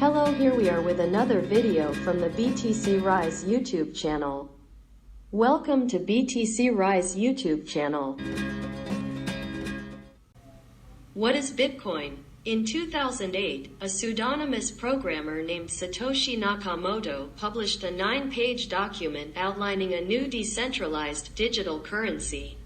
Hello, here we are with another video from the BTC Rise YouTube channel. Welcome to BTC Rise YouTube channel. What is Bitcoin? In 2008, a pseudonymous programmer named Satoshi Nakamoto published a 9-page document outlining a new decentralized digital currency.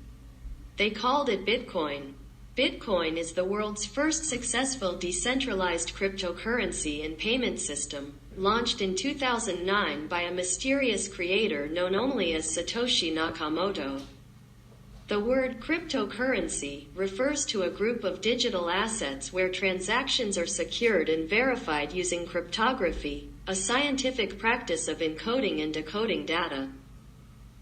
They called it Bitcoin. Bitcoin is the world's first successful decentralized cryptocurrency and payment system, launched in 2009 by a mysterious creator known only as Satoshi Nakamoto. The word cryptocurrency refers to a group of digital assets where transactions are secured and verified using cryptography, a scientific practice of encoding and decoding data.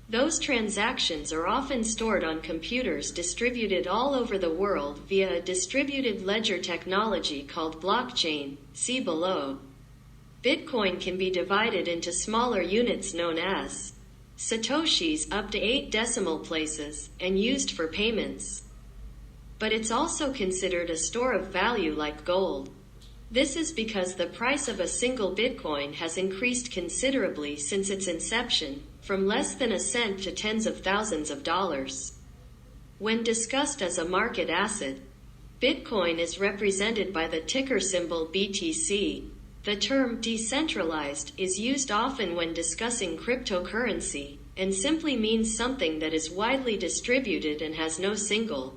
Those transactions are often stored on computers distributed all over the world via a distributed ledger technology called blockchain, see below. Bitcoin can be divided into smaller units known as satoshis up to 8 decimal places and used for payments. But it's also considered a store of value like gold. This is because the price of a single Bitcoin has increased considerably since its inception, from less than a cent to tens of thousands of dollars. When discussed as a market asset, Bitcoin is represented by the ticker symbol BTC. The term decentralized is used often when discussing cryptocurrency, and simply means something that is widely distributed and has no single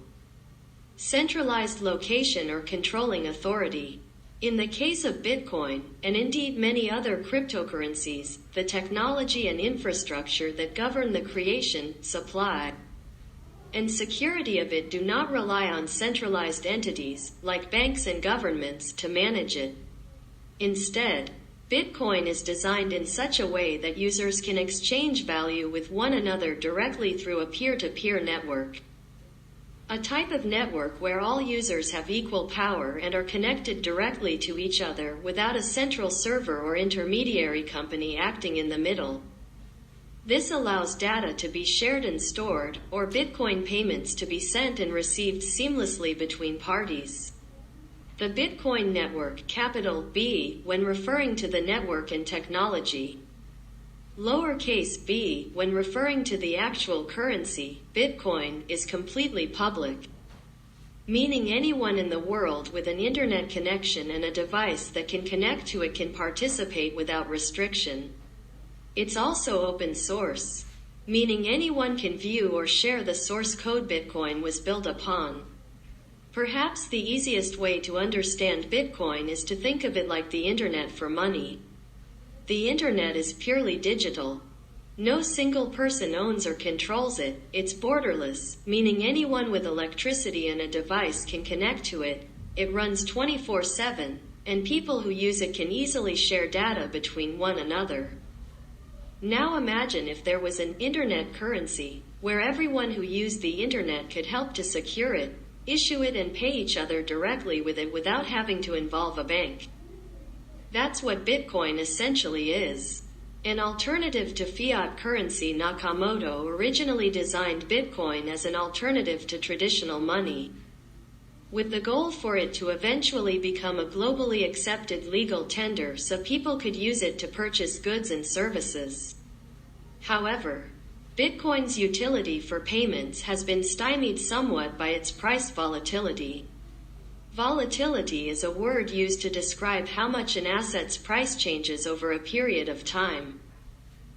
centralized location or controlling authority. In the case of Bitcoin, and indeed many other cryptocurrencies, the technology and infrastructure that govern the creation, supply, and security of it do not rely on centralized entities, like banks and governments, to manage it. Instead, Bitcoin is designed in such a way that users can exchange value with one another directly through a peer-to-peer network. A type of network where all users have equal power and are connected directly to each other without a central server or intermediary company acting in the middle. This allows data to be shared and stored, or Bitcoin payments to be sent and received seamlessly between parties. The Bitcoin network, capital B, when referring to the network and technology, lowercase b, when referring to the actual currency, Bitcoin, is completely public, meaning anyone in the world with an internet connection and a device that can connect to it can participate without restriction. It's also open source, meaning anyone can view or share the source code Bitcoin was built upon. Perhaps the easiest way to understand Bitcoin is to think of it like the internet for money. The internet is purely digital. No single person owns or controls it. It's borderless, meaning anyone with electricity and a device can connect to it. It runs 24/7, and people who use it can easily share data between one another. Now imagine if there was an internet currency, where everyone who used the internet could help to secure it, issue it, and pay each other directly with it without having to involve a bank. That's what Bitcoin essentially is. An alternative to fiat currency. Nakamoto originally designed Bitcoin as an alternative to traditional money, with the goal for it to eventually become a globally accepted legal tender so people could use it to purchase goods and services. However, Bitcoin's utility for payments has been stymied somewhat by its price volatility. Volatility is a word used to describe how much an asset's price changes over a period of time.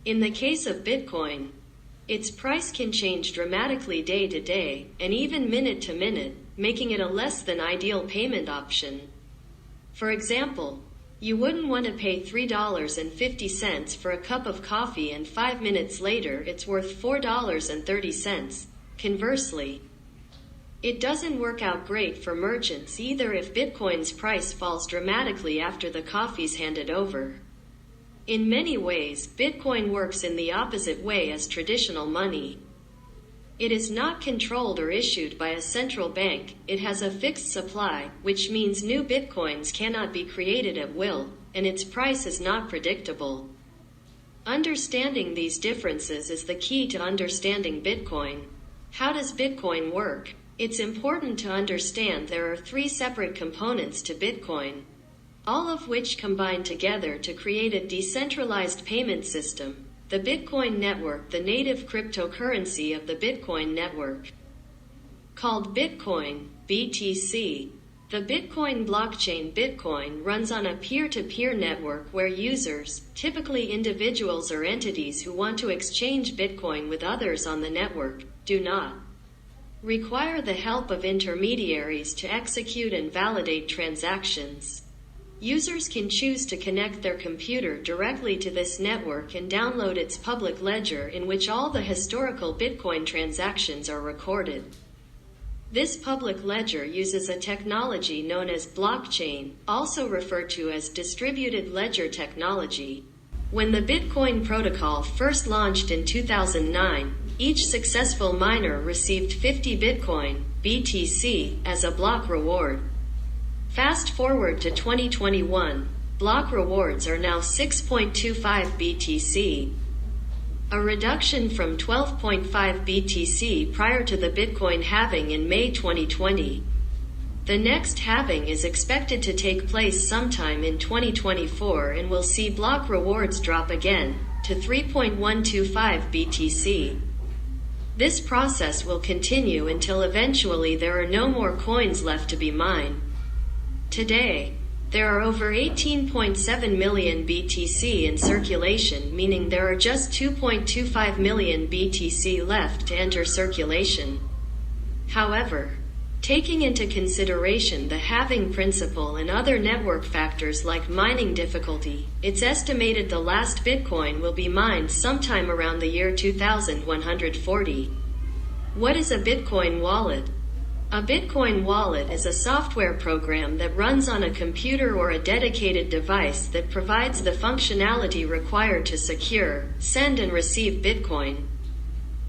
In the case of Bitcoin, its price can change dramatically day to day, and even minute to minute, making it a less than ideal payment option. For example, you wouldn't want to pay $3.50 for a cup of coffee and 5 minutes later it's worth $4.30. Conversely, it doesn't work out great for merchants either if Bitcoin's price falls dramatically after the coffee's handed over. In many ways, Bitcoin works in the opposite way as traditional money. It is not controlled or issued by a central bank. It has a fixed supply, which means new Bitcoins cannot be created at will, and its price is not predictable. Understanding these differences is the key to understanding Bitcoin. How does Bitcoin work? It's important to understand there are 3 separate components to Bitcoin. all of which combine together to create a decentralized payment system, the Bitcoin network, the native cryptocurrency of the Bitcoin network. Called Bitcoin, BTC, the Bitcoin blockchain Bitcoin runs on a peer-to-peer network where users, typically individuals or entities who want to exchange Bitcoin with others on the network, do not require the help of intermediaries to execute and validate transactions. Users can choose to connect their computer directly to this network and download its public ledger in which all the historical Bitcoin transactions are recorded. This public ledger uses a technology known as blockchain, also referred to as distributed ledger technology. When the Bitcoin protocol first launched in 2009, each successful miner received 50 Bitcoin, BTC, as a block reward. Fast forward to 2021, block rewards are now 6.25 BTC, a reduction from 12.5 BTC prior to the Bitcoin halving in May 2020. The next halving is expected to take place sometime in 2024 and will see block rewards drop again to 3.125 BTC. This process will continue until eventually there are no more coins left to be mined. Today, there are over 18.7 million BTC in circulation, meaning there are just 2.25 million BTC left to enter circulation. However, taking into consideration the halving principle and other network factors like mining difficulty, it's estimated the last Bitcoin will be mined sometime around the year 2140. What is a Bitcoin wallet? A Bitcoin wallet is a software program that runs on a computer or a dedicated device that provides the functionality required to secure, send and receive Bitcoin.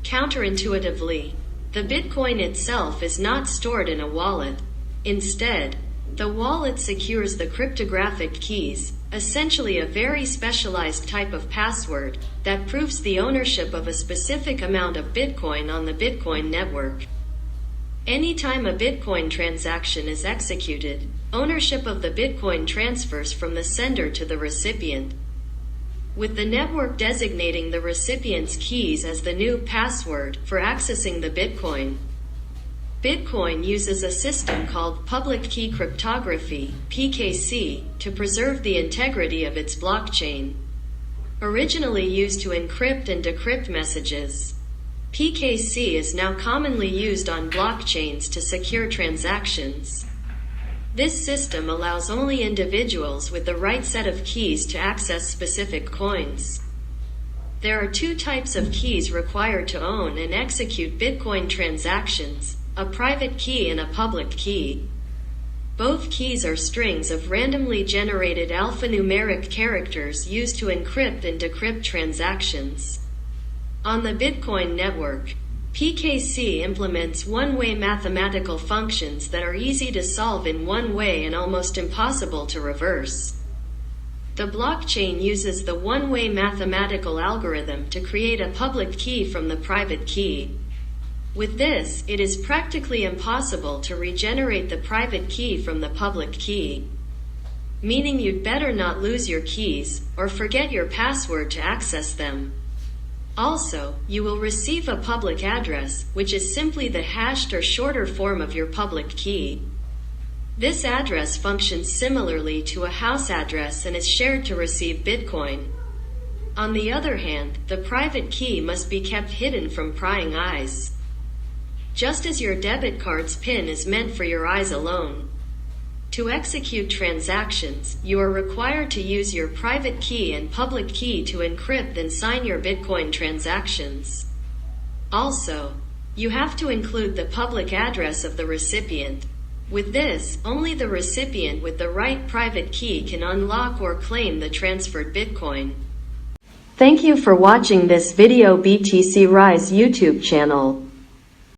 Counterintuitively, the Bitcoin itself is not stored in a wallet. Instead, the wallet secures the cryptographic keys, essentially a very specialized type of password, that proves the ownership of a specific amount of Bitcoin on the Bitcoin network. Anytime a Bitcoin transaction is executed, ownership of the Bitcoin transfers from the sender to the recipient, with the network designating the recipient's keys as the new password for accessing the Bitcoin. Bitcoin uses a system called public key cryptography, PKC, to preserve the integrity of its blockchain. Originally used to encrypt and decrypt messages, PKC is now commonly used on blockchains to secure transactions. This system allows only individuals with the right set of keys to access specific coins. There are two types of keys required to own and execute Bitcoin transactions: a private key and a public key. Both keys are strings of randomly generated alphanumeric characters used to encrypt and decrypt transactions. On the Bitcoin network, PKC implements one-way mathematical functions that are easy to solve in one way and almost impossible to reverse. The blockchain uses the one-way mathematical algorithm to create a public key from the private key. With this, it is practically impossible to regenerate the private key from the public key, meaning you'd better not lose your keys or forget your password to access them. Also, you will receive a public address, which is simply the hashed or shorter form of your public key. This address functions similarly to a house address and is shared to receive Bitcoin. On the other hand, the private key must be kept hidden from prying eyes. Just as your debit card's PIN is meant for your eyes alone. To execute transactions, you are required to use your private key and public key to encrypt and sign your Bitcoin transactions. Also, you have to include the public address of the recipient. With this, only the recipient with the right private key can unlock or claim the transferred Bitcoin. Thank you for watching this video BTC Rise YouTube channel.